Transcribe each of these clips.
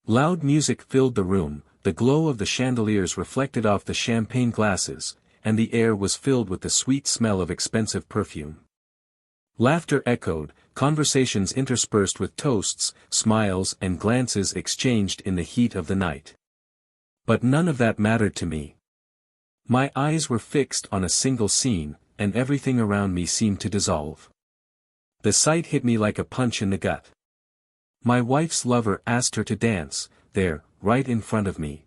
Loud music filled the room, the glow of the chandeliers reflected off the champagne glasses, and the air was filled with the sweet smell of expensive perfume. Laughter echoed, conversations interspersed with toasts, smiles and glances exchanged in the heat of the night. But none of that mattered to me. My eyes were fixed on a single scene, and everything around me seemed to dissolve. The sight hit me like a punch in the gut. My wife's lover asked her to dance, there, right in front of me.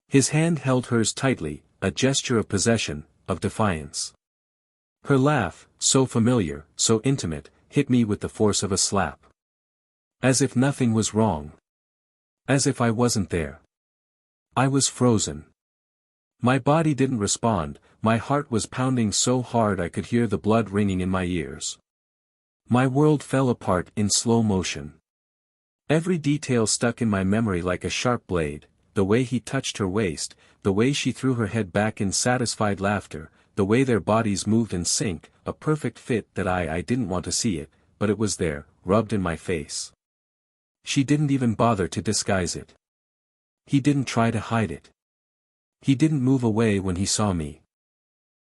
His hand held hers tightly, a gesture of possession, of defiance. Her laugh, so familiar, so intimate, hit me with the force of a slap. As if nothing was wrong. As if I wasn't there. I was frozen. My body didn't respond, my heart was pounding so hard I could hear the blood ringing in my ears. My world fell apart in slow motion. Every detail stuck in my memory like a sharp blade, the way he touched her waist, the way she threw her head back in satisfied laughter, the way their bodies moved in sync, a perfect fit that I didn't want to see it, but it was there, rubbed in my face. She didn't even bother to disguise it. He didn't try to hide it. He didn't move away when he saw me.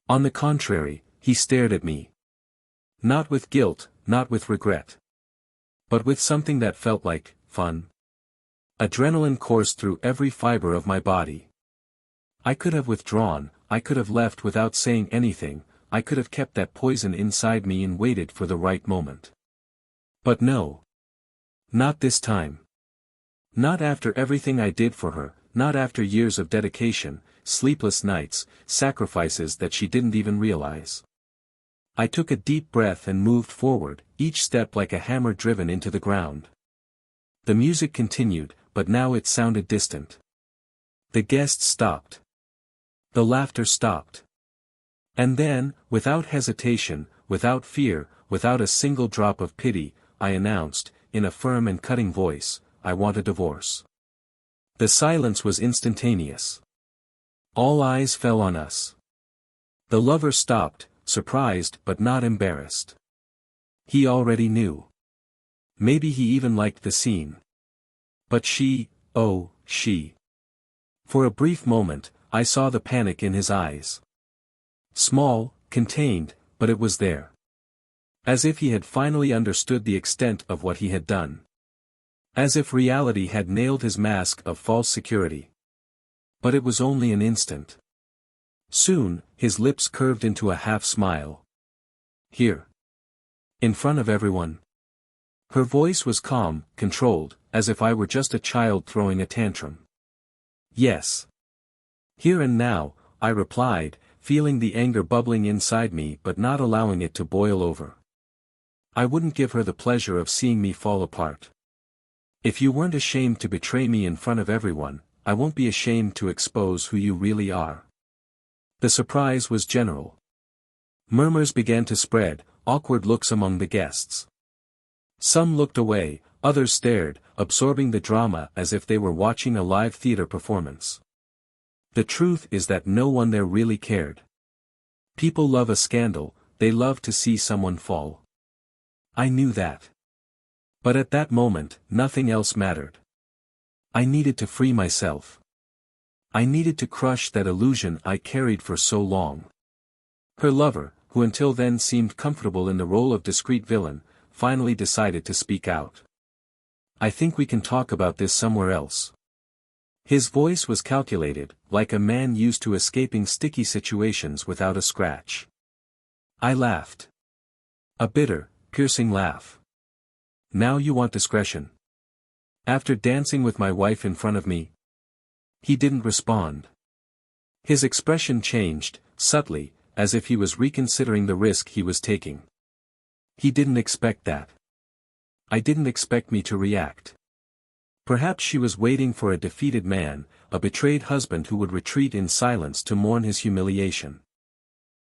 On the contrary, he stared at me. Not with guilt, not with regret. But with something that felt like fun. Adrenaline coursed through every fiber of my body. I could have withdrawn, I could have left without saying anything, I could have kept that poison inside me and waited for the right moment. But no. Not this time. Not after everything I did for her, not after years of dedication, sleepless nights, sacrifices that she didn't even realize. I took a deep breath and moved forward, each step like a hammer driven into the ground. The music continued, but now it sounded distant. The guests stopped. The laughter stopped. And then, without hesitation, without fear, without a single drop of pity, I announced, in a firm and cutting voice, I want a divorce. The silence was instantaneous. All eyes fell on us. The lover stopped, surprised but not embarrassed. He already knew. Maybe he even liked the scene. But she, oh, she. For a brief moment, I saw the panic in his eyes. Small, contained, but it was there. As if he had finally understood the extent of what he had done. As if reality had nailed his mask of false security. But it was only an instant. Soon, his lips curved into a half-smile. Here. In front of everyone. Her voice was calm, controlled, as if I were just a child throwing a tantrum. Yes. Here and now, I replied, feeling the anger bubbling inside me but not allowing it to boil over. I wouldn't give her the pleasure of seeing me fall apart. If you weren't ashamed to betray me in front of everyone, I won't be ashamed to expose who you really are. The surprise was general. Murmurs began to spread, awkward looks among the guests. Some looked away, others stared, absorbing the drama as if they were watching a live theater performance. The truth is that no one there really cared. People love a scandal, they love to see someone fall. I knew that. But at that moment, nothing else mattered. I needed to free myself. I needed to crush that illusion I carried for so long. Her lover, who until then seemed comfortable in the role of discreet villain, finally decided to speak out. I think we can talk about this somewhere else. His voice was calculated, like a man used to escaping sticky situations without a scratch. I laughed. A bitter, piercing laugh. Now you want discretion. After dancing with my wife in front of me? He didn't respond. His expression changed, subtly, as if he was reconsidering the risk he was taking. He didn't expect that. I didn't expect me to react. Perhaps she was waiting for a defeated man, a betrayed husband who would retreat in silence to mourn his humiliation.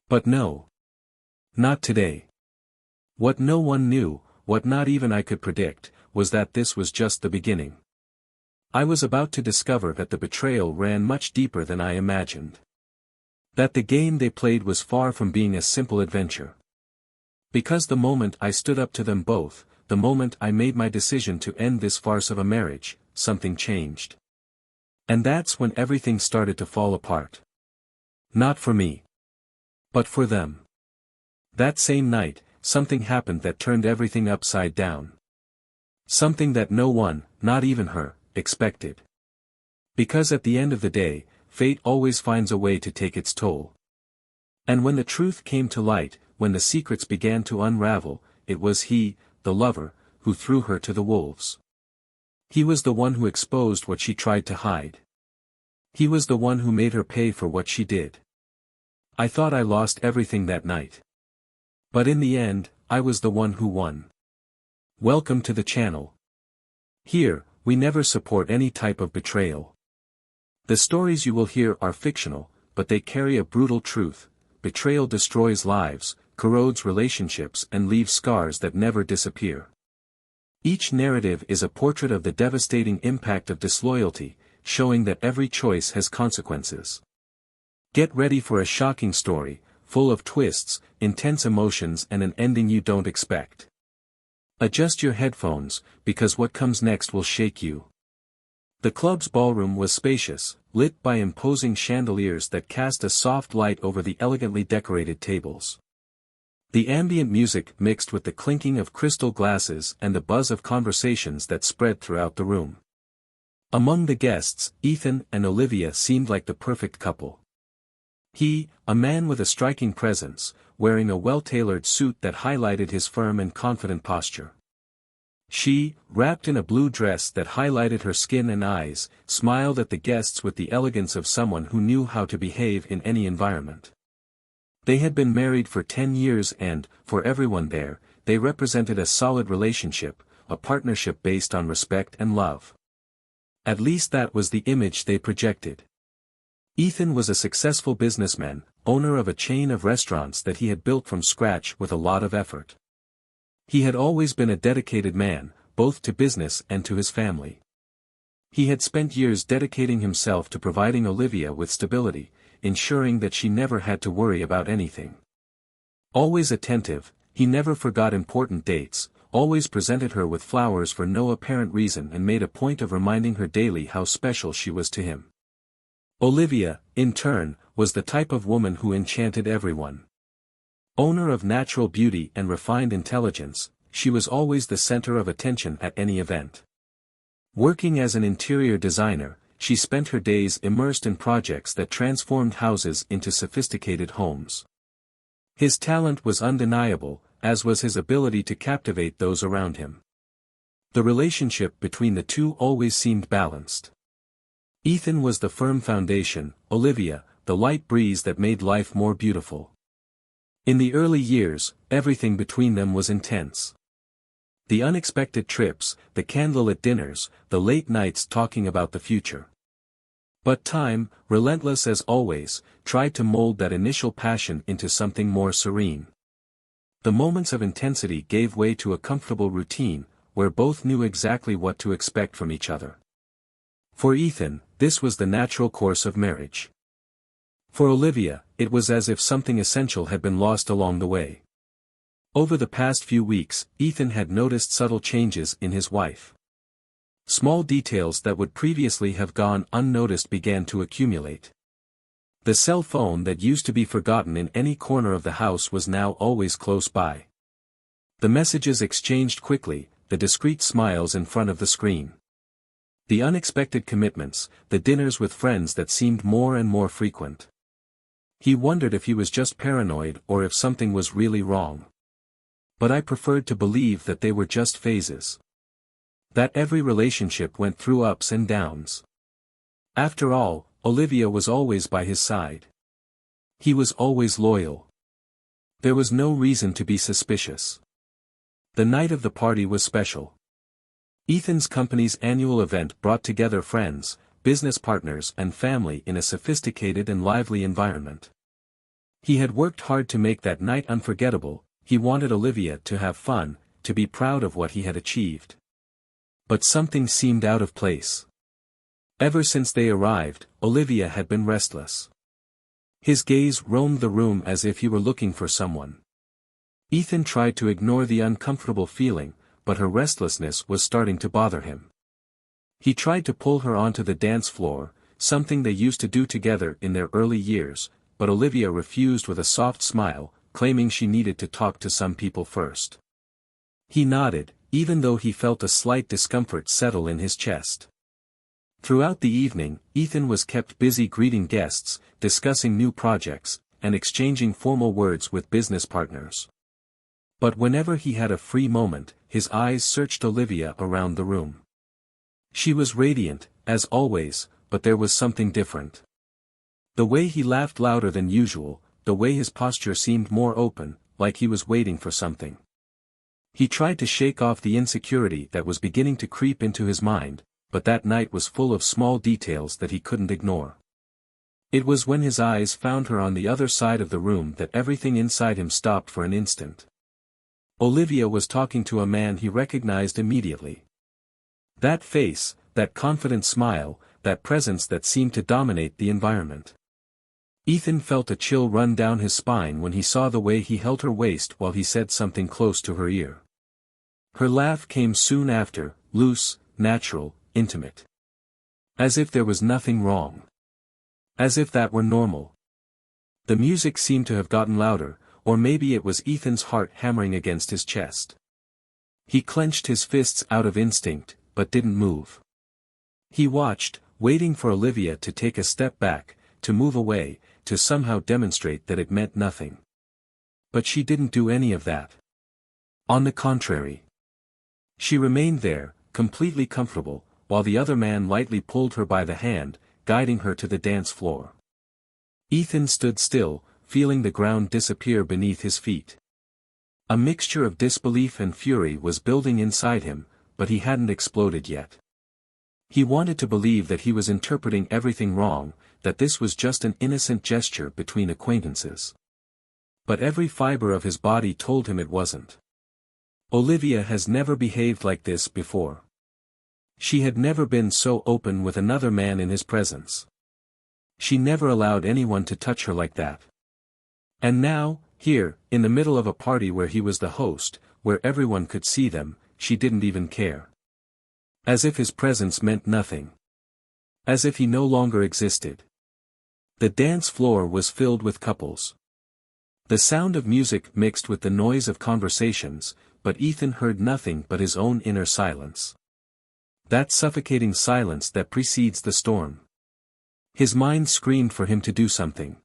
But no. Not today. What no one knew, what not even I could predict, was that this was just the beginning. I was about to discover that the betrayal ran much deeper than I imagined. That the game they played was far from being a simple adventure. Because the moment I stood up to them both, the moment I made my decision to end this farce of a marriage, something changed. And that's when everything started to fall apart. Not for me. But for them. That same night, something happened that turned everything upside down. Something that no one, not even her, expected. Because at the end of the day, fate always finds a way to take its toll. And when the truth came to light, when the secrets began to unravel, it was he, the lover, who threw her to the wolves. He was the one who exposed what she tried to hide. He was the one who made her pay for what she did. I thought I lost everything that night. But in the end, I was the one who won. Welcome to the channel. Here, we never support any type of betrayal. The stories you will hear are fictional, but they carry a brutal truth. Betrayal destroys lives, corrodes relationships and leaves scars that never disappear. Each narrative is a portrait of the devastating impact of disloyalty, showing that every choice has consequences. Get ready for a shocking story, full of twists, intense emotions and an ending you don't expect. Adjust your headphones, because what comes next will shake you. The club's ballroom was spacious, lit by imposing chandeliers that cast a soft light over the elegantly decorated tables. The ambient music mixed with the clinking of crystal glasses and the buzz of conversations that spread throughout the room. Among the guests, Ethan and Olivia seemed like the perfect couple. He, a man with a striking presence, wearing a well-tailored suit that highlighted his firm and confident posture. She, wrapped in a blue dress that highlighted her skin and eyes, smiled at the guests with the elegance of someone who knew how to behave in any environment. They had been married for 10 years and, for everyone there, they represented a solid relationship, a partnership based on respect and love. At least that was the image they projected. Ethan was a successful businessman, owner of a chain of restaurants that he had built from scratch with a lot of effort. He had always been a dedicated man, both to business and to his family. He had spent years dedicating himself to providing Olivia with stability, ensuring that she never had to worry about anything. Always attentive, he never forgot important dates, always presented her with flowers for no apparent reason and made a point of reminding her daily how special she was to him. Olivia, in turn, was the type of woman who enchanted everyone. Owner of natural beauty and refined intelligence, she was always the center of attention at any event. Working as an interior designer, she spent her days immersed in projects that transformed houses into sophisticated homes. His talent was undeniable, as was his ability to captivate those around him. The relationship between the two always seemed balanced. Ethan was the firm foundation, Olivia, the light breeze that made life more beautiful. In the early years, everything between them was intense. The unexpected trips, the candlelit dinners, the late nights talking about the future. But time, relentless as always, tried to mold that initial passion into something more serene. The moments of intensity gave way to a comfortable routine, where both knew exactly what to expect from each other. For Ethan, this was the natural course of marriage. For Olivia, it was as if something essential had been lost along the way. Over the past few weeks, Ethan had noticed subtle changes in his wife. Small details that would previously have gone unnoticed began to accumulate. The cell phone that used to be forgotten in any corner of the house was now always close by. The messages exchanged quickly, the discreet smiles in front of the screen. The unexpected commitments, the dinners with friends that seemed more and more frequent. He wondered if he was just paranoid or if something was really wrong. But I preferred to believe that they were just phases. That every relationship went through ups and downs. After all, Olivia was always by his side. He was always loyal. There was no reason to be suspicious. The night of the party was special. Ethan's company's annual event brought together friends, business partners and family in a sophisticated and lively environment. He had worked hard to make that night unforgettable. He wanted Olivia to have fun, to be proud of what he had achieved. But something seemed out of place. Ever since they arrived, Olivia had been restless. His gaze roamed the room as if he were looking for someone. Ethan tried to ignore the uncomfortable feeling, but her restlessness was starting to bother him. He tried to pull her onto the dance floor, something they used to do together in their early years, but Olivia refused with a soft smile, claiming she needed to talk to some people first. He nodded, even though he felt a slight discomfort settle in his chest. Throughout the evening, Ethan was kept busy greeting guests, discussing new projects, and exchanging formal words with business partners. But whenever he had a free moment, his eyes searched Olivia around the room. She was radiant, as always, but there was something different. The way he laughed louder than usual, the way his posture seemed more open, like he was waiting for something. He tried to shake off the insecurity that was beginning to creep into his mind, but that night was full of small details that he couldn't ignore. It was when his eyes found her on the other side of the room that everything inside him stopped for an instant. Olivia was talking to a man he recognized immediately. That face, that confident smile, that presence that seemed to dominate the environment. Ethan felt a chill run down his spine when he saw the way he held her waist while he said something close to her ear. Her laugh came soon after, loose, natural, intimate. As if there was nothing wrong. As if that were normal. The music seemed to have gotten louder, or maybe it was Ethan's heart hammering against his chest. He clenched his fists out of instinct, but didn't move. He watched, waiting for Olivia to take a step back, to move away, to somehow demonstrate that it meant nothing. But she didn't do any of that. On the contrary. She remained there, completely comfortable, while the other man lightly pulled her by the hand, guiding her to the dance floor. Ethan stood still, feeling the ground disappear beneath his feet. A mixture of disbelief and fury was building inside him, but he hadn't exploded yet. He wanted to believe that he was interpreting everything wrong, that this was just an innocent gesture between acquaintances. But every fiber of his body told him it wasn't. Olivia has never behaved like this before. She had never been so open with another man in his presence. She never allowed anyone to touch her like that. And now, here, in the middle of a party where he was the host, where everyone could see them, she didn't even care. As if his presence meant nothing. As if he no longer existed. The dance floor was filled with couples. The sound of music mixed with the noise of conversations, but Ethan heard nothing but his own inner silence. That suffocating silence that precedes the storm. His mind screamed for him to do something.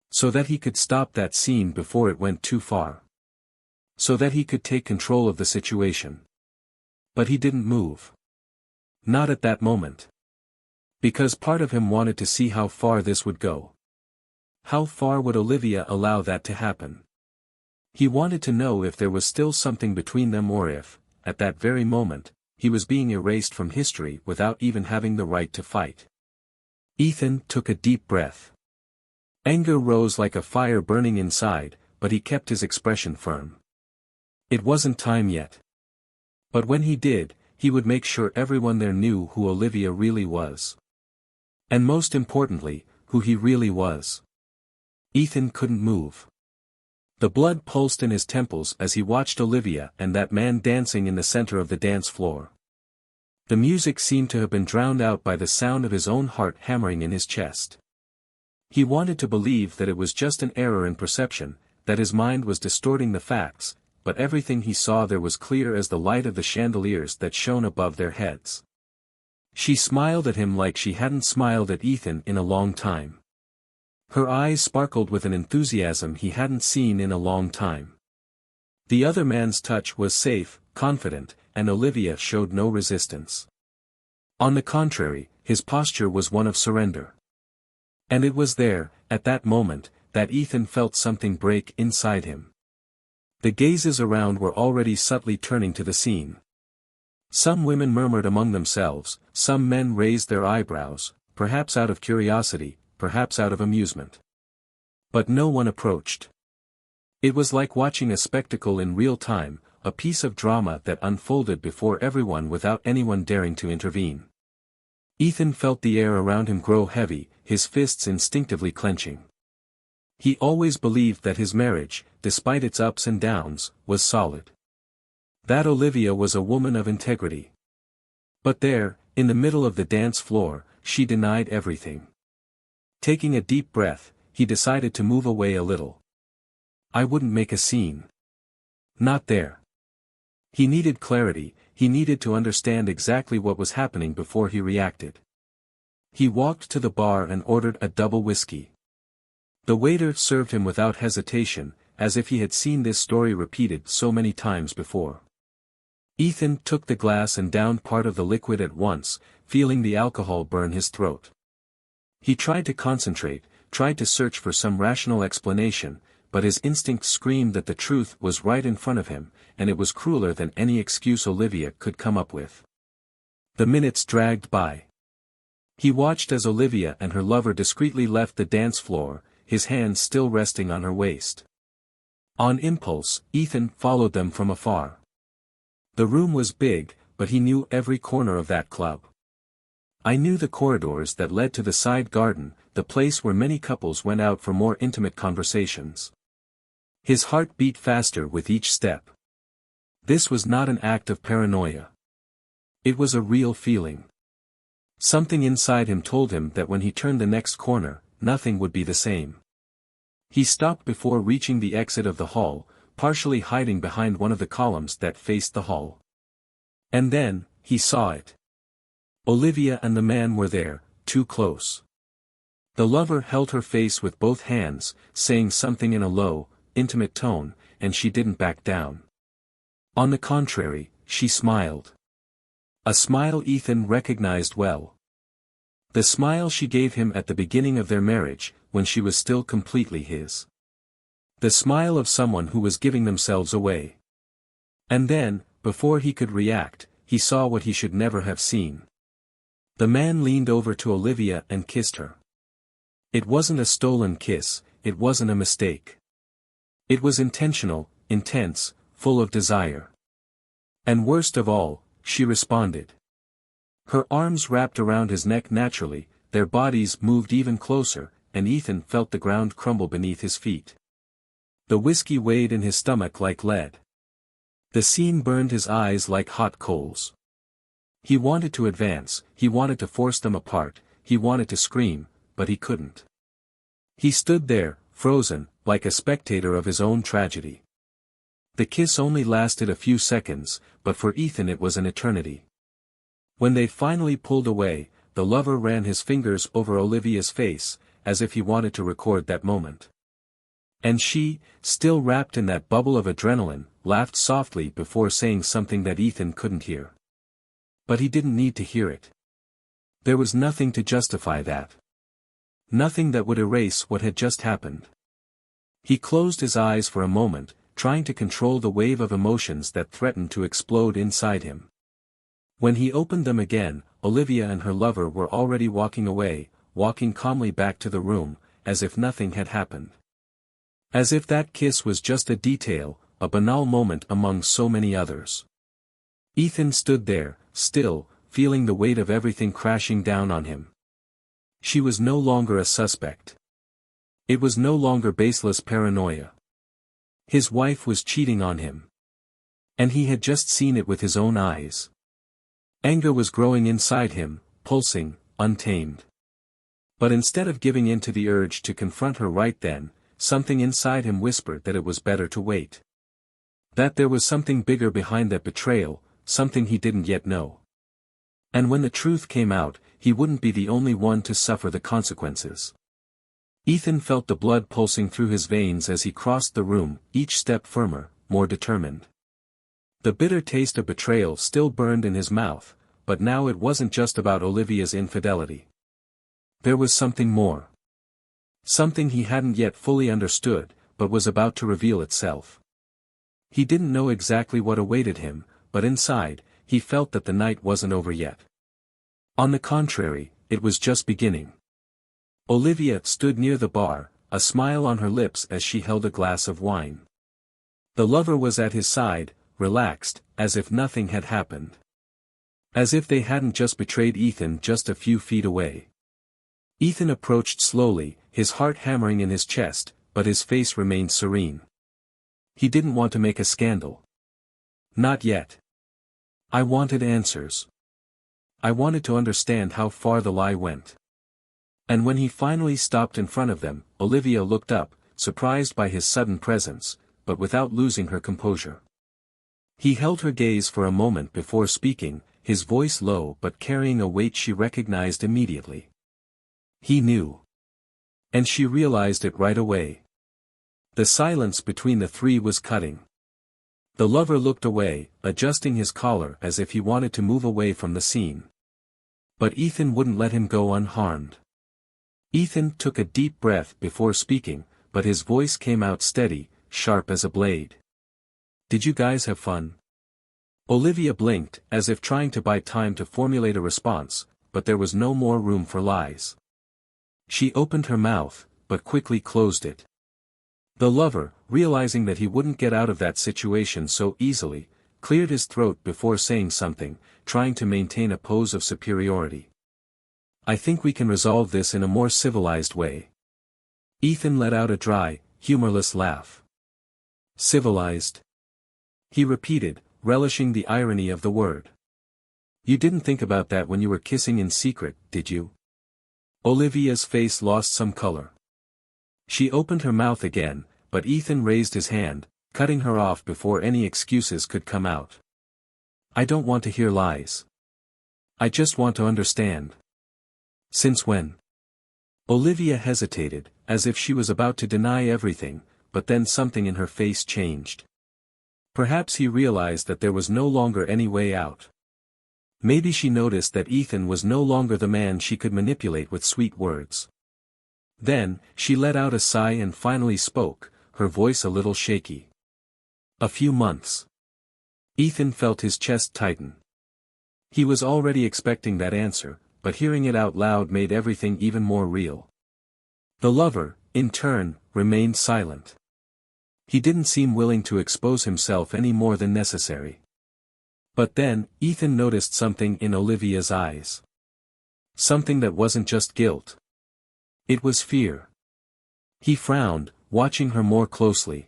So that he could stop that scene before it went too far. So that he could take control of the situation. But he didn't move. Not at that moment. Because part of him wanted to see how far this would go. How far would Olivia allow that to happen? He wanted to know if there was still something between them or if, at that very moment, he was being erased from history without even having the right to fight. Ethan took a deep breath. Anger rose like a fire burning inside, but he kept his expression firm. It wasn't time yet. But when he did, he would make sure everyone there knew who Olivia really was. And most importantly, who he really was. Ethan couldn't move. The blood pulsed in his temples as he watched Olivia and that man dancing in the center of the dance floor. The music seemed to have been drowned out by the sound of his own heart hammering in his chest. He wanted to believe that it was just an error in perception, that his mind was distorting the facts, but everything he saw there was clear as the light of the chandeliers that shone above their heads. She smiled at him like she hadn't smiled at Ethan in a long time. Her eyes sparkled with an enthusiasm he hadn't seen in a long time. The other man's touch was safe, confident, and Olivia showed no resistance. On the contrary, his posture was one of surrender. And it was there, at that moment, that Ethan felt something break inside him. The gazes around were already subtly turning to the scene. Some women murmured among themselves, some men raised their eyebrows, perhaps out of curiosity, perhaps out of amusement. But no one approached. It was like watching a spectacle in real time, a piece of drama that unfolded before everyone without anyone daring to intervene. Ethan felt the air around him grow heavy, his fists instinctively clenching. He always believed that his marriage, despite its ups and downs, was solid. That Olivia was a woman of integrity. But there, In the middle of the dance floor, she denied everything. Taking a deep breath, he decided to move away a little. I wouldn't make a scene. Not there. He needed clarity, he needed to understand exactly what was happening before he reacted. He walked to the bar and ordered a double whiskey. The waiter served him without hesitation, as if he had seen this story repeated so many times before. Ethan took the glass and downed part of the liquid at once, feeling the alcohol burn his throat. He tried to concentrate, tried to search for some rational explanation, but his instinct screamed that the truth was right in front of him, and it was crueler than any excuse Olivia could come up with. The minutes dragged by. He watched as Olivia and her lover discreetly left the dance floor, his hands still resting on her waist. On impulse, Ethan followed them from afar. The room was big, but he knew every corner of that club. I knew the corridors that led to the side garden, the place where many couples went out for more intimate conversations. His heart beat faster with each step. This was not an act of paranoia. It was a real feeling. Something inside him told him that when he turned the next corner, nothing would be the same. He stopped before reaching the exit of the hall, partially hiding behind one of the columns that faced the hall. And then, he saw it. Olivia and the man were there, too close. The lover held her face with both hands, saying something in a low, intimate tone, and she didn't back down. On the contrary, she smiled. A smile Ethan recognized well. The smile she gave him at the beginning of their marriage, when she was still completely his. The smile of someone who was giving themselves away. And then, before he could react, he saw what he should never have seen. The man leaned over to Olivia and kissed her. It wasn't a stolen kiss, it wasn't a mistake. It was intentional, intense, full of desire. And worst of all, she responded. Her arms wrapped around his neck naturally, their bodies moved even closer, and Ethan felt the ground crumble beneath his feet. The whiskey weighed in his stomach like lead. The scene burned his eyes like hot coals. He wanted to advance, he wanted to force them apart, he wanted to scream, but he couldn't. He stood there, frozen, like a spectator of his own tragedy. The kiss only lasted a few seconds, but for Ethan it was an eternity. When they finally pulled away, the lover ran his fingers over Olivia's face, as if he wanted to record that moment. And she, still wrapped in that bubble of adrenaline, laughed softly before saying something that Ethan couldn't hear. But he didn't need to hear it. There was nothing to justify that. Nothing that would erase what had just happened. He closed his eyes for a moment, trying to control the wave of emotions that threatened to explode inside him. When he opened them again, Olivia and her lover were already walking away, walking calmly back to the room, as if nothing had happened. As if that kiss was just a detail, a banal moment among so many others. Ethan stood there, still, feeling the weight of everything crashing down on him. She was no longer a suspect. It was no longer baseless paranoia. His wife was cheating on him. And he had just seen it with his own eyes. Anger was growing inside him, pulsing, untamed. But instead of giving in to the urge to confront her right then, something inside him whispered that it was better to wait. That there was something bigger behind that betrayal, something he didn't yet know. And when the truth came out, he wouldn't be the only one to suffer the consequences. Ethan felt the blood pulsing through his veins as he crossed the room, each step firmer, more determined. The bitter taste of betrayal still burned in his mouth, but now it wasn't just about Olivia's infidelity. There was something more. Something he hadn't yet fully understood, but was about to reveal itself. He didn't know exactly what awaited him, but inside, he felt that the night wasn't over yet. On the contrary, it was just beginning. Olivia stood near the bar, a smile on her lips as she held a glass of wine. The lover was at his side, relaxed, as if nothing had happened. As if they hadn't just betrayed Ethan just a few feet away. Ethan approached slowly, his heart hammering in his chest, but his face remained serene. He didn't want to make a scandal. Not yet. I wanted answers. I wanted to understand how far the lie went. And when he finally stopped in front of them, Olivia looked up, surprised by his sudden presence, but without losing her composure. He held her gaze for a moment before speaking, his voice low but carrying a weight she recognized immediately. He knew. And she realized it right away. The silence between the three was cutting. The lover looked away, adjusting his collar as if he wanted to move away from the scene. But Ethan wouldn't let him go unharmed. Ethan took a deep breath before speaking, but his voice came out steady, sharp as a blade. Did you guys have fun? Olivia blinked, as if trying to buy time to formulate a response, but there was no more room for lies. She opened her mouth, but quickly closed it. The lover, realizing that he wouldn't get out of that situation so easily, cleared his throat before saying something, trying to maintain a pose of superiority. I think we can resolve this in a more civilized way. Ethan let out a dry, humorless laugh. Civilized? He repeated, relishing the irony of the word. You didn't think about that when you were kissing in secret, did you? Olivia's face lost some color. She opened her mouth again, but Ethan raised his hand, cutting her off before any excuses could come out. I don't want to hear lies. I just want to understand. Since when? Olivia hesitated, as if she was about to deny everything, but then something in her face changed. Perhaps he realized that there was no longer any way out. Maybe she noticed that Ethan was no longer the man she could manipulate with sweet words. Then, she let out a sigh and finally spoke, her voice a little shaky. A few months. Ethan felt his chest tighten. He was already expecting that answer, but hearing it out loud made everything even more real. The lover, in turn, remained silent. He didn't seem willing to expose himself any more than necessary. But then, Ethan noticed something in Olivia's eyes. Something that wasn't just guilt. It was fear. He frowned, watching her more closely.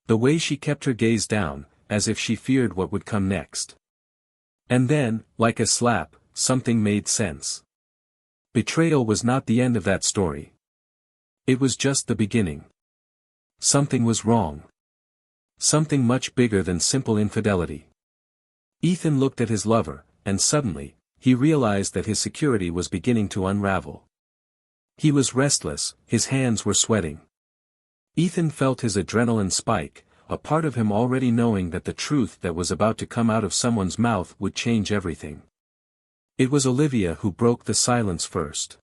The way she kept her gaze down, as if she feared what would come next. And then, like a slap, something made sense. Betrayal was not the end of that story. It was just the beginning. Something was wrong. Something much bigger than simple infidelity. Ethan looked at his lover, and suddenly, he realized that his security was beginning to unravel. He was restless, his hands were sweating. Ethan felt his adrenaline spike, a part of him already knowing that the truth that was about to come out of someone's mouth would change everything. It was Olivia who broke the silence first.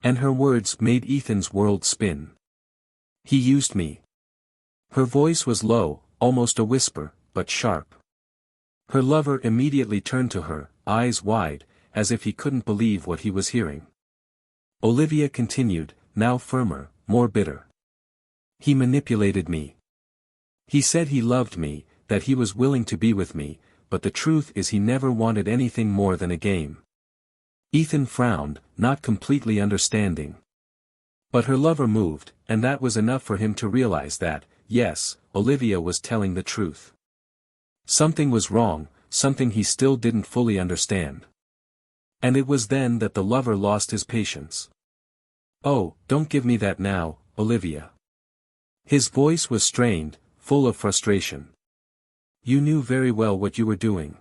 And her words made Ethan's world spin. He used me. Her voice was low, almost a whisper, but sharp. Her lover immediately turned to her, eyes wide, as if he couldn't believe what he was hearing. Olivia continued, now firmer, more bitter. He manipulated me. He said he loved me, that he was willing to be with me, but the truth is he never wanted anything more than a game. Ethan frowned, not completely understanding. But her lover moved, and that was enough for him to realize that, yes, Olivia was telling the truth. Something was wrong, something he still didn't fully understand. And it was then that the lover lost his patience. Oh, don't give me that now, Olivia. His voice was strained, full of frustration. You knew very well what you were doing.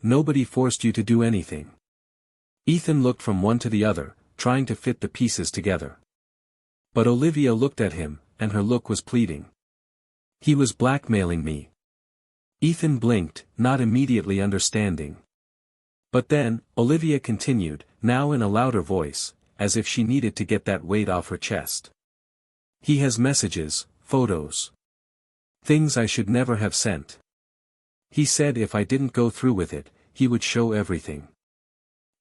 Nobody forced you to do anything. Ethan looked from one to the other, trying to fit the pieces together. But Olivia looked at him, and her look was pleading. He was blackmailing me. Ethan blinked, not immediately understanding. But then, Olivia continued, now in a louder voice, as if she needed to get that weight off her chest. He has messages, photos. Things I should never have sent. He said if I didn't go through with it, he would show everything.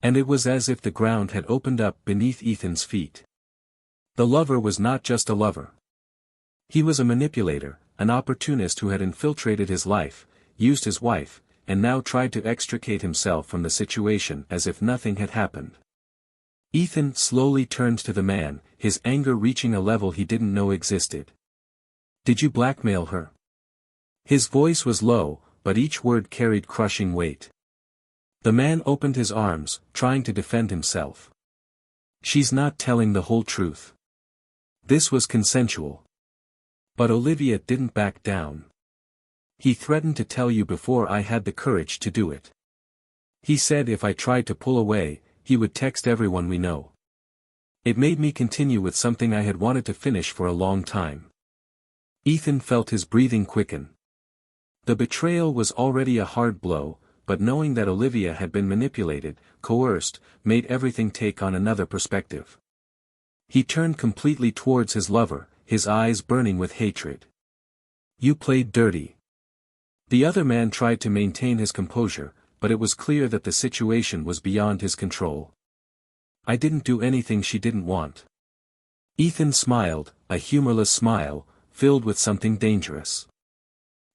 And it was as if the ground had opened up beneath Ethan's feet. The lover was not just a lover. He was a manipulator, an opportunist who had infiltrated his life, used his wife, and now tried to extricate himself from the situation as if nothing had happened. Ethan slowly turned to the man, his anger reaching a level he didn't know existed. Did you blackmail her? His voice was low, but each word carried crushing weight. The man opened his arms, trying to defend himself. She's not telling the whole truth. This was consensual. But Olivia didn't back down. He threatened to tell you before I had the courage to do it. He said if I tried to pull away, he would text everyone we know. It made me continue with something I had wanted to finish for a long time. Ethan felt his breathing quicken. The betrayal was already a hard blow, but knowing that Olivia had been manipulated, coerced, made everything take on another perspective. He turned completely towards his lover, his eyes burning with hatred. You played dirty. The other man tried to maintain his composure, but it was clear that the situation was beyond his control. I didn't do anything she didn't want. Ethan smiled, a humorless smile, filled with something dangerous.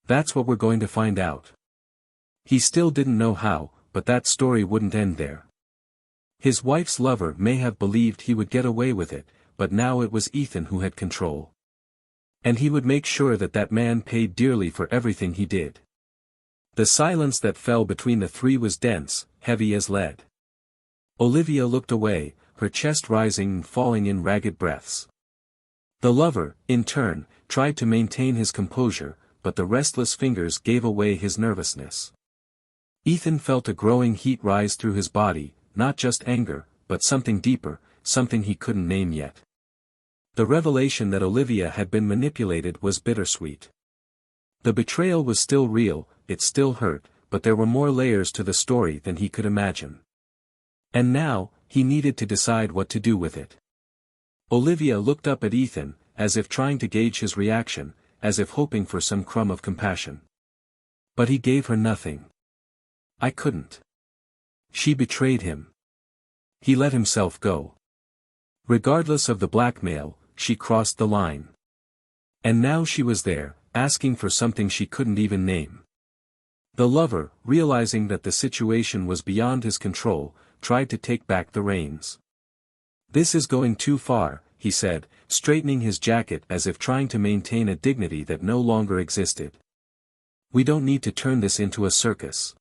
That's what we're going to find out. He still didn't know how, but that story wouldn't end there. His wife's lover may have believed he would get away with it, but now it was Ethan who had control. And he would make sure that that man paid dearly for everything he did. The silence that fell between the three was dense, heavy as lead. Olivia looked away, her chest rising and falling in ragged breaths. The lover, in turn, tried to maintain his composure, but the restless fingers gave away his nervousness. Ethan felt a growing heat rise through his body, not just anger, but something deeper, something he couldn't name yet. The revelation that Olivia had been manipulated was bittersweet. The betrayal was still real, it still hurt, but there were more layers to the story than he could imagine. And now, he needed to decide what to do with it. Olivia looked up at Ethan, as if trying to gauge his reaction, as if hoping for some crumb of compassion. But he gave her nothing. I couldn't. She betrayed him. He let himself go. Regardless of the blackmail, she crossed the line. And now she was there, asking for something she couldn't even name. The lover, realizing that the situation was beyond his control, tried to take back the reins. This is going too far, he said, straightening his jacket as if trying to maintain a dignity that no longer existed. We don't need to turn this into a circus.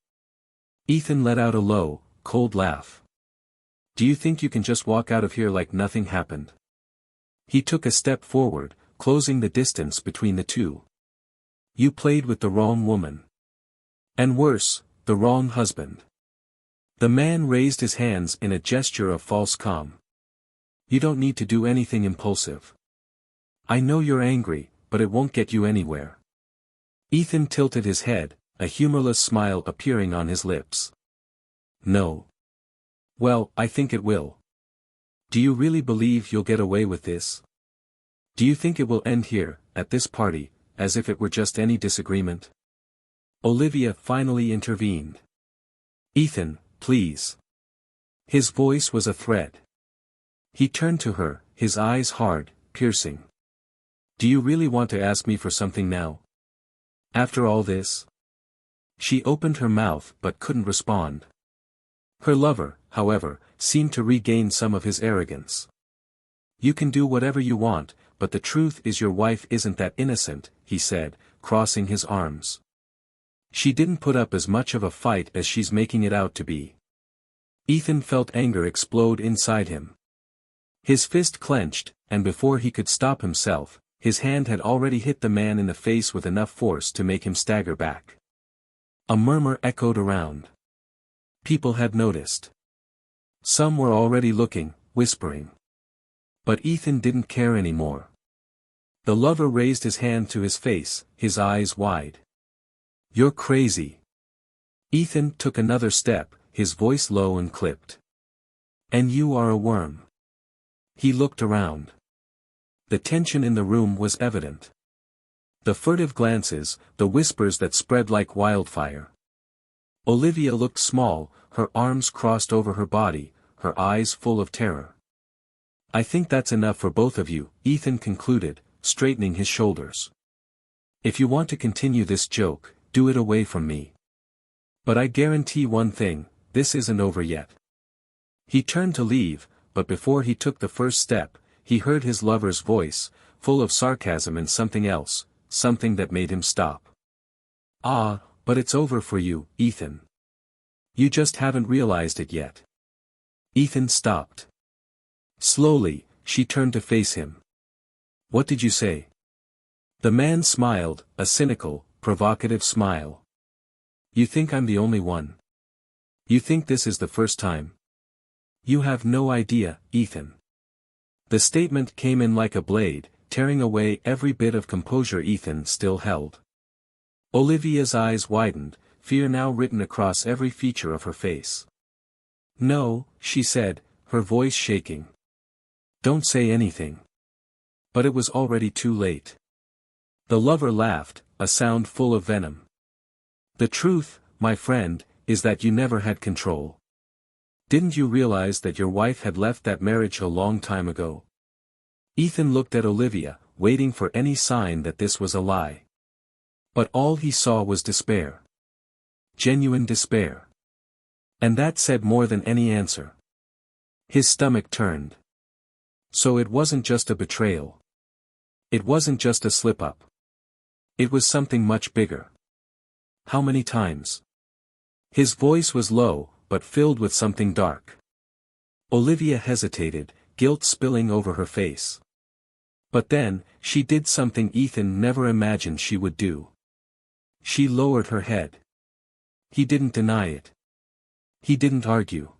Ethan let out a low, cold laugh. Do you think you can just walk out of here like nothing happened? He took a step forward, closing the distance between the two. You played with the wrong woman. And worse, the wrong husband. The man raised his hands in a gesture of false calm. You don't need to do anything impulsive. I know you're angry, but it won't get you anywhere. Ethan tilted his head, a humorless smile appearing on his lips. No. Well, I think it will. Do you really believe you'll get away with this? Do you think it will end here, at this party, as if it were just any disagreement? Olivia finally intervened. Ethan, please. His voice was a threat. He turned to her, his eyes hard, piercing. Do you really want to ask me for something now? After all this? She opened her mouth but couldn't respond. Her lover, however, seemed to regain some of his arrogance. You can do whatever you want, but the truth is your wife isn't that innocent, he said, crossing his arms. She didn't put up as much of a fight as she's making it out to be. Ethan felt anger explode inside him. His fist clenched, and before he could stop himself, his hand had already hit the man in the face with enough force to make him stagger back. A murmur echoed around. People had noticed. Some were already looking, whispering. But Ethan didn't care anymore. The lover raised his hand to his face, his eyes wide. You're crazy. Ethan took another step, his voice low and clipped. And you are a worm. He looked around. The tension in the room was evident. The furtive glances, the whispers that spread like wildfire. Olivia looked small, her arms crossed over her body, her eyes full of terror. I think that's enough for both of you, Ethan concluded, straightening his shoulders. If you want to continue this joke, do it away from me. But I guarantee one thing, this isn't over yet. He turned to leave, but before he took the first step, he heard his lover's voice, full of sarcasm and something else, something that made him stop. Ah, but it's over for you, Ethan. You just haven't realized it yet. Ethan stopped. Slowly, she turned to face him. What did you say? The man smiled, a cynical, provocative smile. You think I'm the only one? You think this is the first time? You have no idea, Ethan. The statement came in like a blade, tearing away every bit of composure Ethan still held. Olivia's eyes widened, fear now written across every feature of her face. No, she said, her voice shaking. Don't say anything. But it was already too late. The lover laughed, a sound full of venom. The truth, my friend, is that you never had control. Didn't you realize that your wife had left that marriage a long time ago? Ethan looked at Olivia, waiting for any sign that this was a lie. But all he saw was despair. Genuine despair. And that said more than any answer. His stomach turned. So it wasn't just a betrayal. It wasn't just a slip-up. It was something much bigger. How many times? His voice was low, but filled with something dark. Olivia hesitated, guilt spilling over her face. But then, she did something Ethan never imagined she would do. She lowered her head. He didn't deny it. He didn't argue.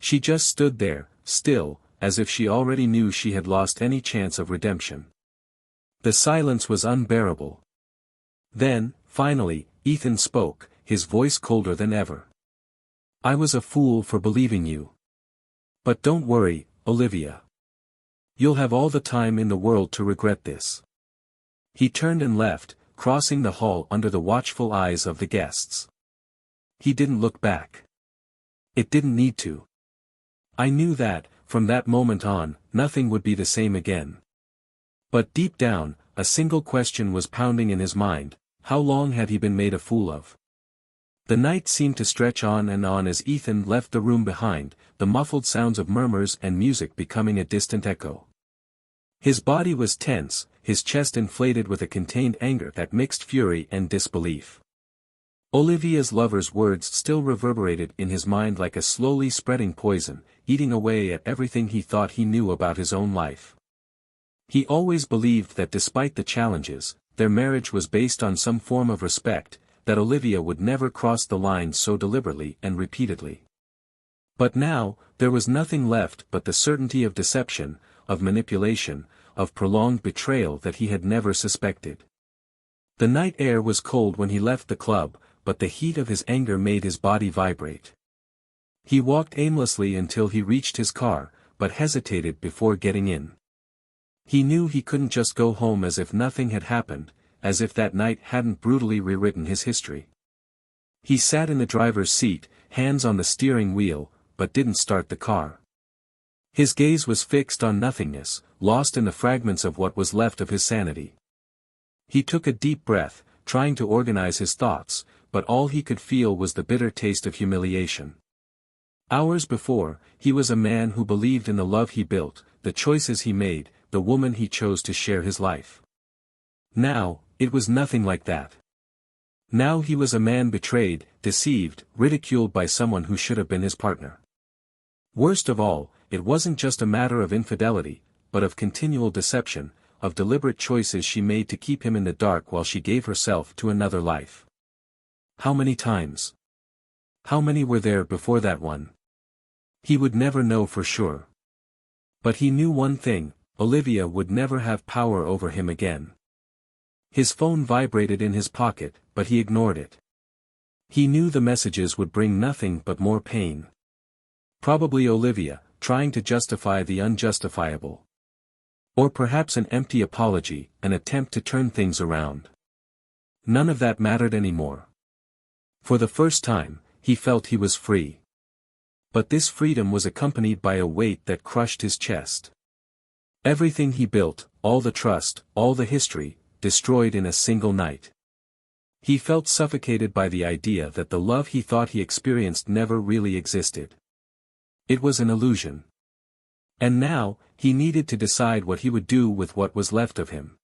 She just stood there, still, as if she already knew she had lost any chance of redemption. The silence was unbearable. Then, finally, Ethan spoke, his voice colder than ever. I was a fool for believing you. But don't worry, Olivia. You'll have all the time in the world to regret this. He turned and left, crossing the hall under the watchful eyes of the guests. He didn't look back. It didn't need to. I knew that, from that moment on, nothing would be the same again. But deep down, a single question was pounding in his mind: how long had he been made a fool of? The night seemed to stretch on and on as Ethan left the room behind, the muffled sounds of murmurs and music becoming a distant echo. His body was tense, his chest inflated with a contained anger that mixed fury and disbelief. Olivia's lover's words still reverberated in his mind like a slowly spreading poison, eating away at everything he thought he knew about his own life. He always believed that despite the challenges, their marriage was based on some form of respect, that Olivia would never cross the line so deliberately and repeatedly. But now, there was nothing left but the certainty of deception, of manipulation, of prolonged betrayal that he had never suspected. The night air was cold when he left the club, but the heat of his anger made his body vibrate. He walked aimlessly until he reached his car, but hesitated before getting in. He knew he couldn't just go home as if nothing had happened, as if that night hadn't brutally rewritten his history. He sat in the driver's seat, hands on the steering wheel, but didn't start the car. His gaze was fixed on nothingness, lost in the fragments of what was left of his sanity. He took a deep breath, trying to organize his thoughts, but all he could feel was the bitter taste of humiliation. Hours before, he was a man who believed in the love he built, the choices he made, the woman he chose to share his life. Now, it was nothing like that. Now he was a man betrayed, deceived, ridiculed by someone who should have been his partner. Worst of all, it wasn't just a matter of infidelity, but of continual deception, of deliberate choices she made to keep him in the dark while she gave herself to another life. How many times? How many were there before that one? He would never know for sure. But he knew one thing: Olivia would never have power over him again. His phone vibrated in his pocket, but he ignored it. He knew the messages would bring nothing but more pain. Probably Olivia, trying to justify the unjustifiable. Or perhaps an empty apology, an attempt to turn things around. None of that mattered anymore. For the first time, he felt he was free. But this freedom was accompanied by a weight that crushed his chest. Everything he built, all the trust, all the history, destroyed in a single night. He felt suffocated by the idea that the love he thought he experienced never really existed. It was an illusion. And now, he needed to decide what he would do with what was left of him.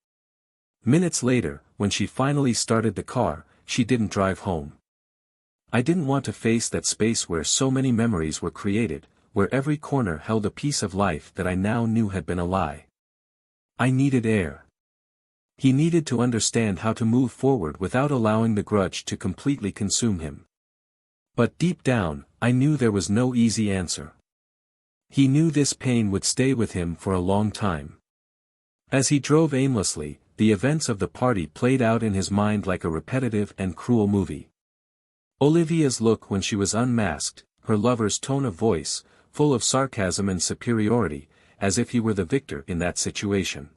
Minutes later, when she finally started the car, she didn't drive home. I didn't want to face that space where so many memories were created, where every corner held a piece of life that I now knew had been a lie. I needed air. He needed to understand how to move forward without allowing the grudge to completely consume him. But deep down, I knew there was no easy answer. He knew this pain would stay with him for a long time. As he drove aimlessly, the events of the party played out in his mind like a repetitive and cruel movie. Olivia's look when she was unmasked, her lover's tone of voice, full of sarcasm and superiority, as if he were the victor in that situation.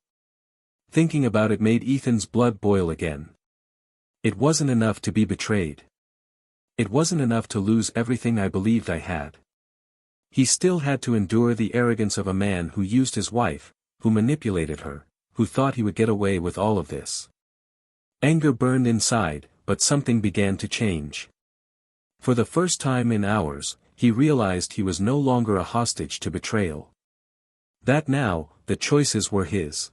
Thinking about it made Ethan's blood boil again. It wasn't enough to be betrayed. It wasn't enough to lose everything I believed I had. He still had to endure the arrogance of a man who used his wife, who manipulated her, who thought he would get away with all of this. Anger burned inside, but something began to change. For the first time in hours, he realized he was no longer a hostage to betrayal. That now, the choices were his.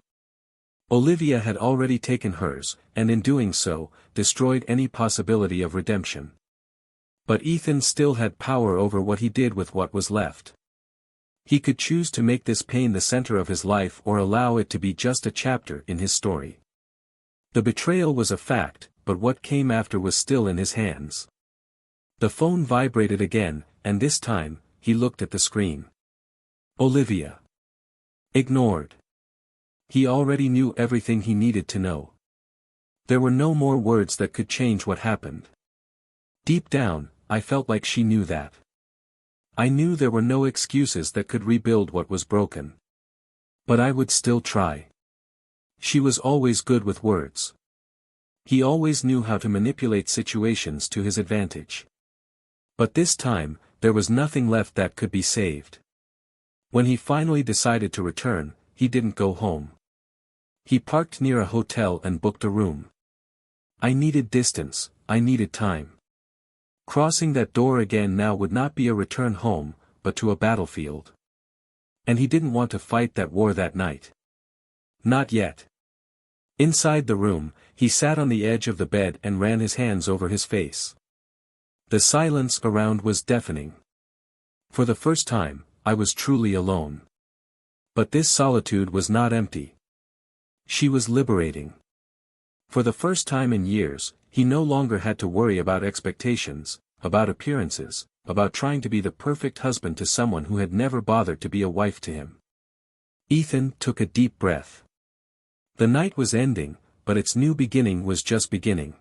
Olivia had already taken hers, and in doing so, destroyed any possibility of redemption. But Ethan still had power over what he did with what was left. He could choose to make this pain the center of his life or allow it to be just a chapter in his story. The betrayal was a fact, but what came after was still in his hands. The phone vibrated again, and this time, he looked at the screen. Olivia. Ignored. He already knew everything he needed to know. There were no more words that could change what happened. Deep down, I felt like she knew that. I knew there were no excuses that could rebuild what was broken. But I would still try. She was always good with words. He always knew how to manipulate situations to his advantage. But this time, there was nothing left that could be saved. When he finally decided to return, he didn't go home. He parked near a hotel and booked a room. I needed distance, I needed time. Crossing that door again now would not be a return home, but to a battlefield. And he didn't want to fight that war that night. Not yet. Inside the room, he sat on the edge of the bed and ran his hands over his face. The silence around was deafening. For the first time, I was truly alone. But this solitude was not empty. She was liberating. For the first time in years, he no longer had to worry about expectations, about appearances, about trying to be the perfect husband to someone who had never bothered to be a wife to him. Ethan took a deep breath. The night was ending, but its new beginning was just beginning.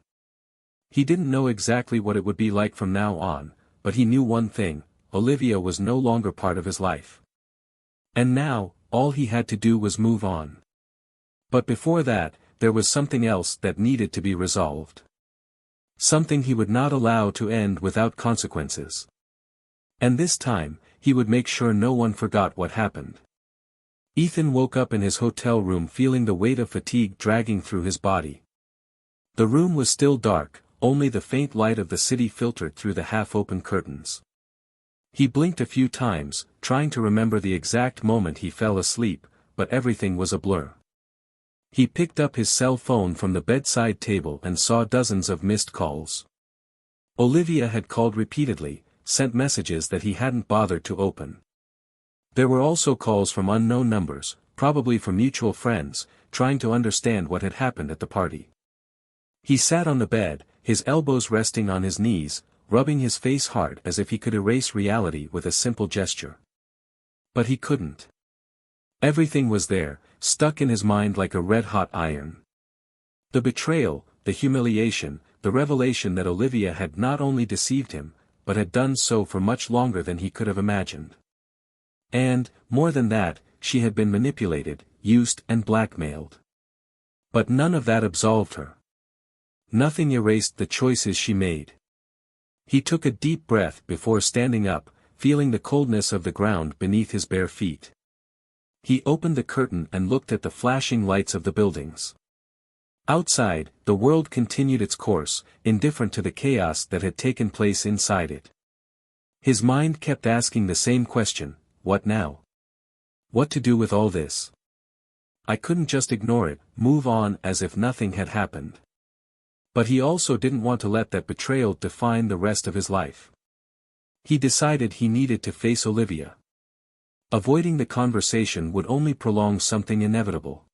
He didn't know exactly what it would be like from now on, but he knew one thing: Olivia was no longer part of his life. And now, all he had to do was move on. But before that, there was something else that needed to be resolved. Something he would not allow to end without consequences. And this time, he would make sure no one forgot what happened. Ethan woke up in his hotel room feeling the weight of fatigue dragging through his body. The room was still dark, only the faint light of the city filtered through the half-open curtains. He blinked a few times, trying to remember the exact moment he fell asleep, but everything was a blur. He picked up his cell phone from the bedside table and saw dozens of missed calls. Olivia had called repeatedly, sent messages that he hadn't bothered to open. There were also calls from unknown numbers, probably from mutual friends, trying to understand what had happened at the party. He sat on the bed, his elbows resting on his knees, rubbing his face hard as if he could erase reality with a simple gesture. But he couldn't. Everything was there, stuck in his mind like a red-hot iron. The betrayal, the humiliation, the revelation that Olivia had not only deceived him, but had done so for much longer than he could have imagined. And, more than that, she had been manipulated, used and blackmailed. But none of that absolved her. Nothing erased the choices she made. He took a deep breath before standing up, feeling the coldness of the ground beneath his bare feet. He opened the curtain and looked at the flashing lights of the buildings. Outside, the world continued its course, indifferent to the chaos that had taken place inside it. His mind kept asking the same question: what now? What to do with all this? I couldn't just ignore it, move on as if nothing had happened. But he also didn't want to let that betrayal define the rest of his life. He decided he needed to face Olivia. Avoiding the conversation would only prolong something inevitable.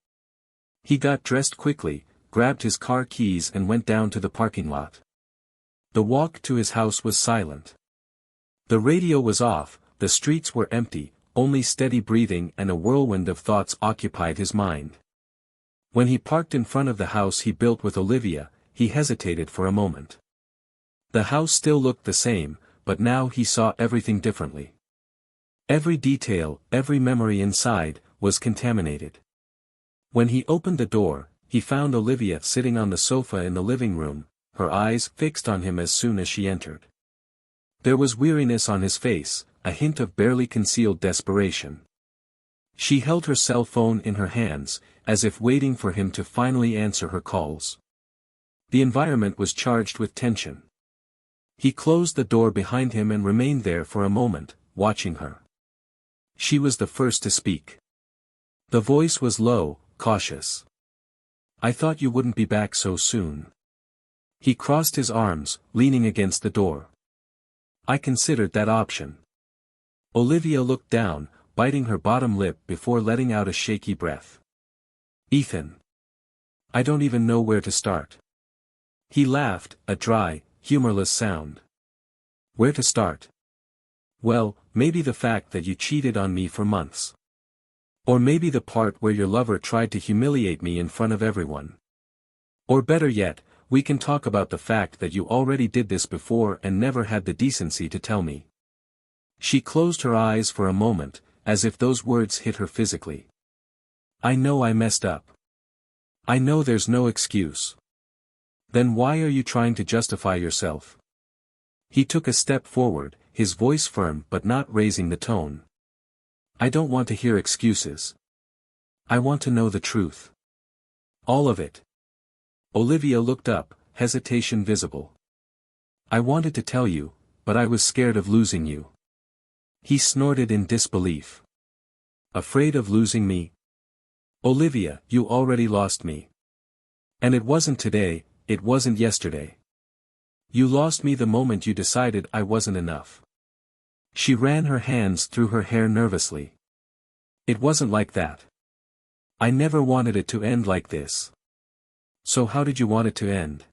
He got dressed quickly, grabbed his car keys and went down to the parking lot. The walk to his house was silent. The radio was off, the streets were empty, only steady breathing and a whirlwind of thoughts occupied his mind. When he parked in front of the house he built with Olivia, he hesitated for a moment. The house still looked the same, but now he saw everything differently. Every detail, every memory inside, was contaminated. When he opened the door, he found Olivia sitting on the sofa in the living room, her eyes fixed on him as soon as she entered. There was weariness on his face, a hint of barely concealed desperation. She held her cell phone in her hands, as if waiting for him to finally answer her calls. The environment was charged with tension. He closed the door behind him and remained there for a moment, watching her. She was the first to speak. The voice was low, cautious. "I thought you wouldn't be back so soon." He crossed his arms, leaning against the door. "I considered that option." Olivia looked down, biting her bottom lip before letting out a shaky breath. "Ethan. I don't even know where to start." He laughed, a dry, humorless sound. "Where to start? Well, maybe the fact that you cheated on me for months. Or maybe the part where your lover tried to humiliate me in front of everyone. Or better yet, we can talk about the fact that you already did this before and never had the decency to tell me." She closed her eyes for a moment, as if those words hit her physically. "I know I messed up. I know there's no excuse. Then why are you trying to justify yourself?" He took a step forward, his voice firm but not raising the tone. "I don't want to hear excuses. I want to know the truth. All of it." Olivia looked up, hesitation visible. "I wanted to tell you, but I was scared of losing you." He snorted in disbelief. "Afraid of losing me? Olivia, you already lost me. And it wasn't today, it wasn't yesterday. You lost me the moment you decided I wasn't enough." She ran her hands through her hair nervously. "It wasn't like that. I never wanted it to end like this. So how did you want it to end?"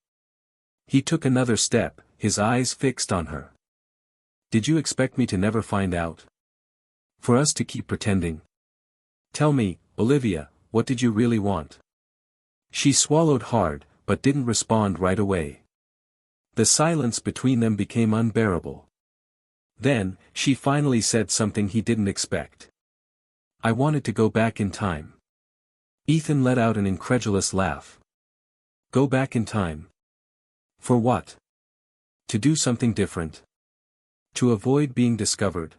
He took another step, his eyes fixed on her. "Did you expect me to never find out? For us to keep pretending? Tell me, Olivia, what did you really want?" She swallowed hard, but didn't respond right away. The silence between them became unbearable. Then, she finally said something he didn't expect. "I wanted to go back in time." Ethan let out an incredulous laugh. "Go back in time? For what? To do something different? To avoid being discovered?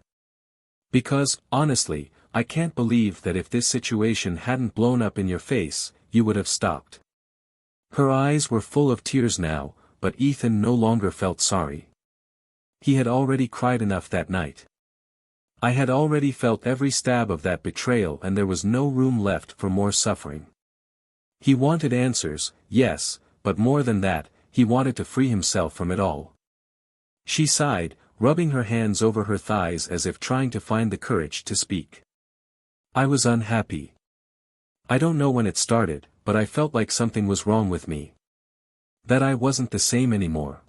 Because, honestly, I can't believe that if this situation hadn't blown up in your face, you would have stopped." Her eyes were full of tears now, but Ethan no longer felt sorry. He had already cried enough that night. I had already felt every stab of that betrayal and there was no room left for more suffering. He wanted answers, yes, but more than that, he wanted to free himself from it all. She sighed, rubbing her hands over her thighs as if trying to find the courage to speak. "I was unhappy. I don't know when it started, but I felt like something was wrong with me. That I wasn't the same anymore.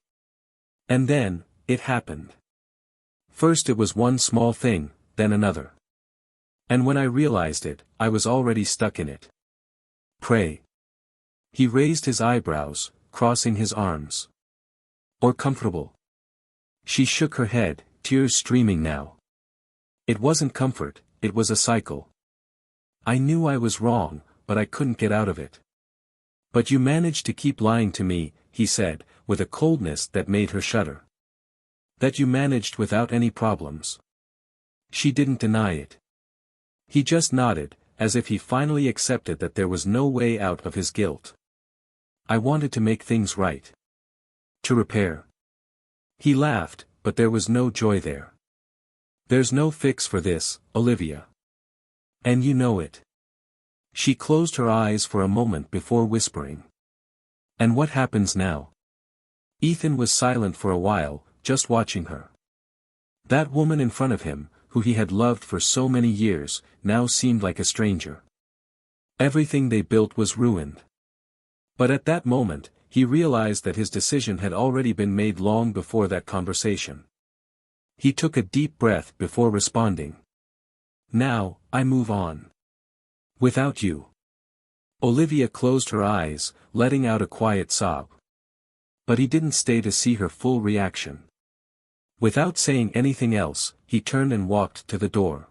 And then, it happened. First it was one small thing, then another. And when I realized it, I was already stuck in it." "Pray." He raised his eyebrows, crossing his arms. "Or comfortable?" She shook her head, tears streaming now. "It wasn't comfort, it was a cycle. I knew I was wrong, but I couldn't get out of it." "But you managed to keep lying to me," he said, with a coldness that made her shudder. "That you managed without any problems." She didn't deny it. He just nodded, as if he finally accepted that there was no way out of his guilt. "I wanted to make things right. To repair." He laughed, but there was no joy there. "There's no fix for this, Olivia. And you know it." She closed her eyes for a moment before whispering. And what happens now? Ethan was silent for a while, just watching her. That woman in front of him, who he had loved for so many years, now seemed like a stranger. Everything they built was ruined. But at that moment, he realized that his decision had already been made long before that conversation. He took a deep breath before responding. Now, I move on. Without you. Olivia closed her eyes, letting out a quiet sob. But he didn't stay to see her full reaction. Without saying anything else, he turned and walked to the door.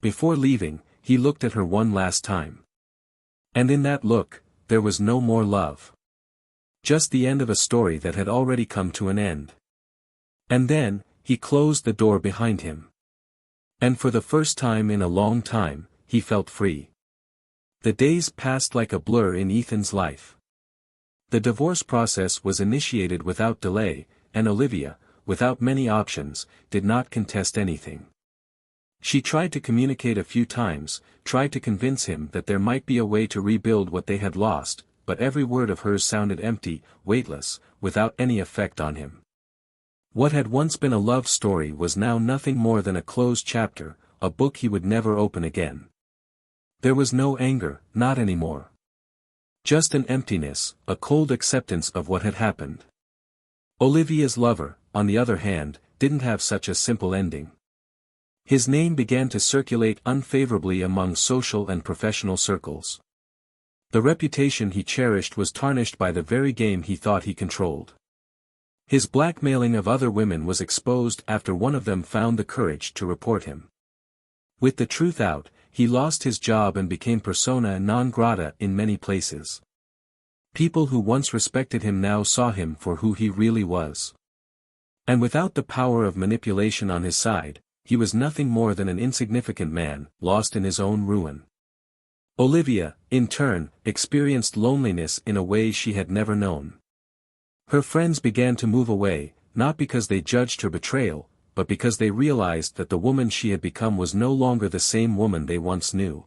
Before leaving, he looked at her one last time. And in that look, there was no more love. Just the end of a story that had already come to an end. And then, he closed the door behind him. And for the first time in a long time, he felt free. The days passed like a blur in Ethan's life. The divorce process was initiated without delay, and Olivia, without many options, did not contest anything. She tried to communicate a few times, tried to convince him that there might be a way to rebuild what they had lost, but every word of hers sounded empty, weightless, without any effect on him. What had once been a love story was now nothing more than a closed chapter, a book he would never open again. There was no anger, not anymore. Just an emptiness, a cold acceptance of what had happened. Olivia's lover, on the other hand, didn't have such a simple ending. His name began to circulate unfavorably among social and professional circles. The reputation he cherished was tarnished by the very game he thought he controlled. His blackmailing of other women was exposed after one of them found the courage to report him. With the truth out, he lost his job and became persona non grata in many places. People who once respected him now saw him for who he really was. And without the power of manipulation on his side, he was nothing more than an insignificant man, lost in his own ruin. Olivia, in turn, experienced loneliness in a way she had never known. Her friends began to move away, not because they judged her betrayal, but because they realized that the woman she had become was no longer the same woman they once knew.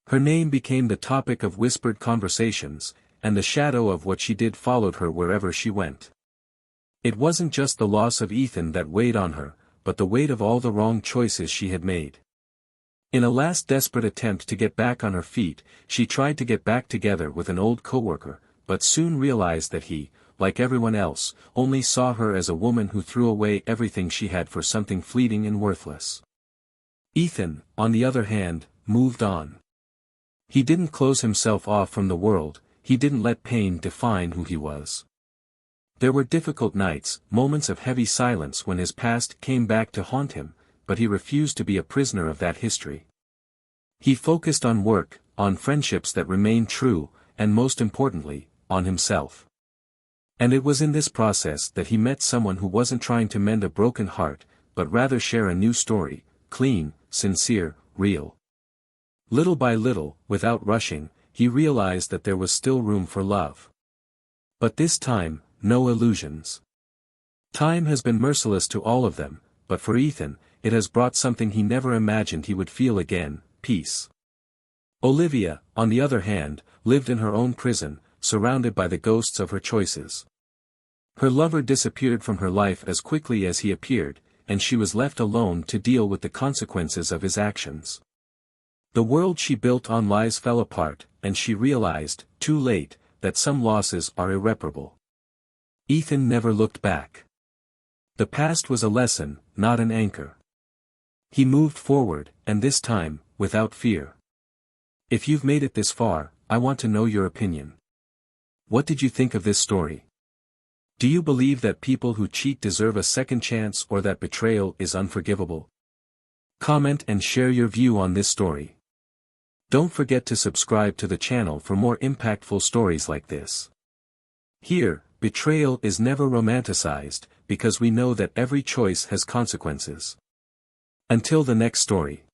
Her name became the topic of whispered conversations, and the shadow of what she did followed her wherever she went. It wasn't just the loss of Ethan that weighed on her, but the weight of all the wrong choices she had made. In a last desperate attempt to get back on her feet, she tried to get back together with an old coworker, but soon realized that he, like everyone else, only saw her as a woman who threw away everything she had for something fleeting and worthless. Ethan, on the other hand, moved on. He didn't close himself off from the world, he didn't let pain define who he was. There were difficult nights, moments of heavy silence when his past came back to haunt him, but he refused to be a prisoner of that history. He focused on work, on friendships that remained true, and most importantly, on himself. And it was in this process that he met someone who wasn't trying to mend a broken heart, but rather share a new story, clean, sincere, real. Little by little, without rushing, he realized that there was still room for love. But this time, no illusions. Time has been merciless to all of them, but for Ethan, it has brought something he never imagined he would feel again, peace. Olivia, on the other hand, lived in her own prison, surrounded by the ghosts of her choices. Her lover disappeared from her life as quickly as he appeared, and she was left alone to deal with the consequences of his actions. The world she built on lies fell apart, and she realized, too late, that some losses are irreparable. Ethan never looked back. The past was a lesson, not an anchor. He moved forward, and this time, without fear. If you've made it this far, I want to know your opinion. What did you think of this story? Do you believe that people who cheat deserve a second chance or that betrayal is unforgivable? Comment and share your view on this story. Don't forget to subscribe to the channel for more impactful stories like this. Here, betrayal is never romanticized, because we know that every choice has consequences. Until the next story.